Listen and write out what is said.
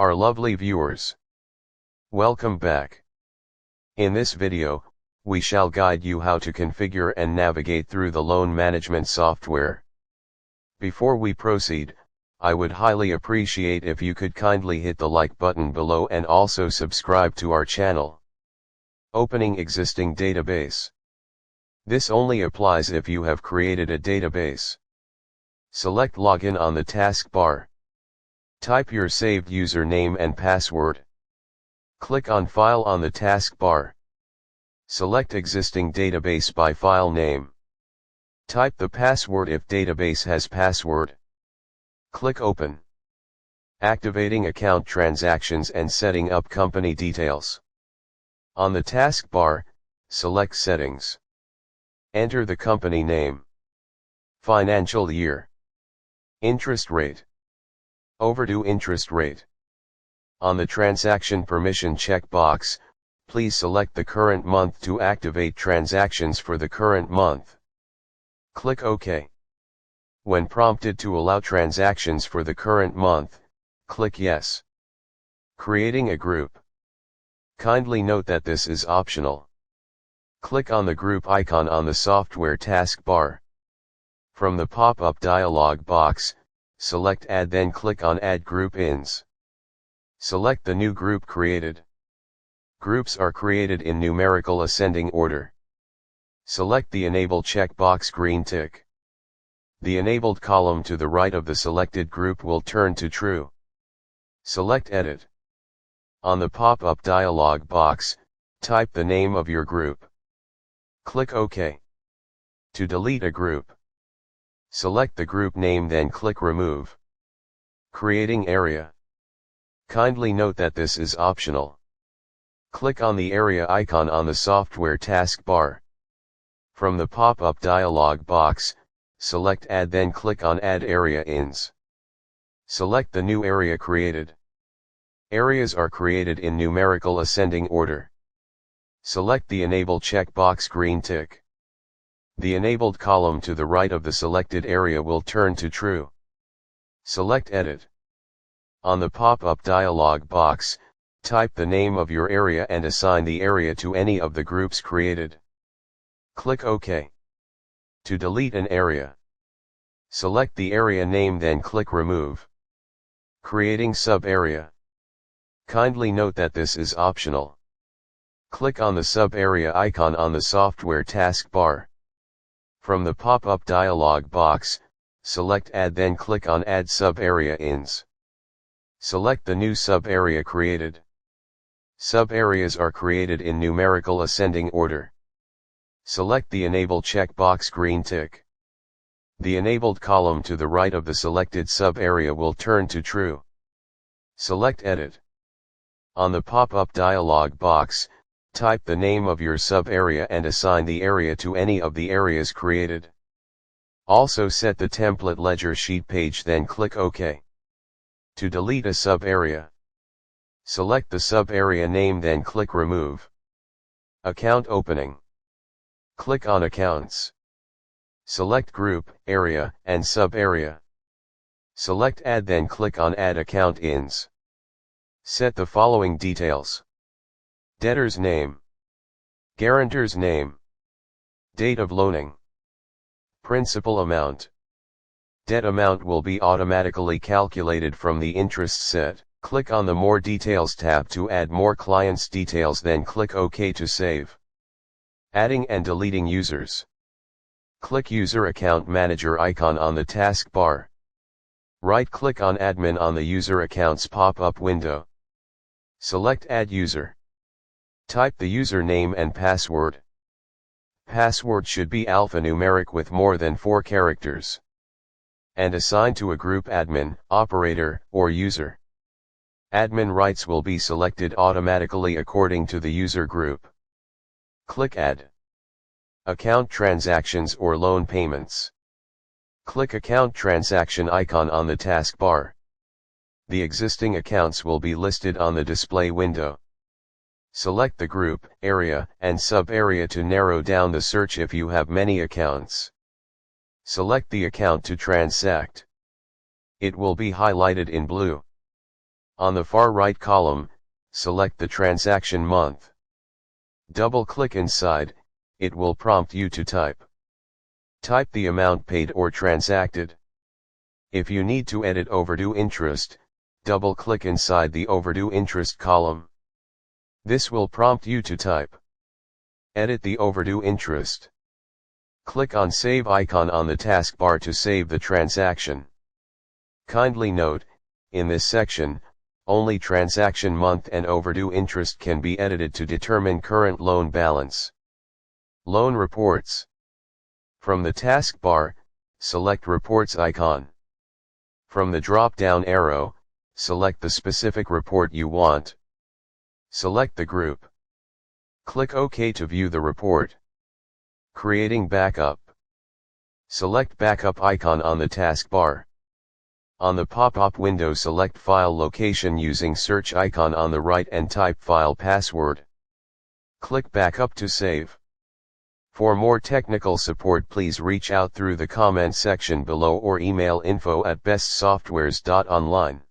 Our lovely viewers, welcome back. In this video, we shall guide you how to configure and navigate through the loan management software. Before we proceed, I would highly appreciate if you could kindly hit the like button below and also subscribe to our channel. Opening existing database. This only applies if you have created a database. Select Login on the taskbar. Type your saved username and password. Click on File on the taskbar. Select Existing Database by file name. Type the password if database has password. Click Open. Activating account transactions and setting up company details. On the taskbar, select Settings. Enter the company name. Financial year. Interest rate. Overdue interest rate. On the transaction permission checkbox, please select the current month to activate transactions for the current month. Click OK. When prompted to allow transactions for the current month, click Yes. Creating a group. Kindly note that this is optional. Click on the group icon on the software taskbar. From the pop-up dialog box, select Add, then click on Add Group Ins. Select the new group created. Groups are created in numerical ascending order. Select the Enable checkbox green tick. The enabled column to the right of the selected group will turn to true. Select Edit. On the pop-up dialog box, type the name of your group. Click OK. To delete a group, select the group name, then click Remove. Creating area. Kindly note that this is optional. Click on the area icon on the software taskbar. From the pop-up dialog box, select Add, then click on Add Area Ins. Select the new area created. Areas are created in numerical ascending order. Select the Enable checkbox green tick. The enabled column to the right of the selected area will turn to true. Select Edit. On the pop-up dialog box, type the name of your area and assign the area to any of the groups created. Click OK. To delete an area, select the area name, then click Remove. Creating sub-area. Kindly note that this is optional. Click on the sub-area icon on the software taskbar. From the pop-up dialog box, select Add, then click on Add Sub-Area Ins. Select the new sub-area created. Sub-areas are created in numerical ascending order. Select the Enable checkbox green tick. The enabled column to the right of the selected sub-area will turn to true. Select Edit. On the pop-up dialog box, type the name of your sub-area and assign the area to any of the areas created. Also set the template ledger sheet page, then click OK. To delete a sub-area, select the sub-area name, then click Remove. Account opening. Click on Accounts. Select Group, Area, and Sub-Area. Select Add, then click on Add Account Ins. Set the following details. Debtor's name. Guarantor's name. Date of loaning. Principal amount. Debt amount will be automatically calculated from the interest set. Click on the More Details tab to add more clients' details, then click OK to save. Adding and deleting users. Click User Account Manager icon on the taskbar. Right-click on Admin on the User Accounts pop-up window. Select Add User. Type the username and password. Password should be alphanumeric with more than 4 characters. And assign to a group admin, operator, or user. Admin rights will be selected automatically according to the user group. Click Add. Account transactions or loan payments. Click Account Transaction icon on the taskbar. The existing accounts will be listed on the display window. Select the group, area, and sub-area to narrow down the search if you have many accounts. Select the account to transact. It will be highlighted in blue. On the far right column, select the transaction month. Double-click inside, it will prompt you to type. Type the amount paid or transacted. If you need to edit overdue interest, double-click inside the overdue interest column. This will prompt you to type. Edit the overdue interest. Click on Save icon on the taskbar to save the transaction. Kindly note, in this section, only transaction month and overdue interest can be edited to determine current loan balance. Loan reports. From the taskbar, select Reports icon. From the drop-down arrow, select the specific report you want. Select the group. Click OK to view the report. Creating backup. Select Backup icon on the taskbar. On the pop-up window, select File Location using search icon on the right and type file password. Click Backup to save. For more technical support, please reach out through the comment section below or email info@bestsoftwares.online.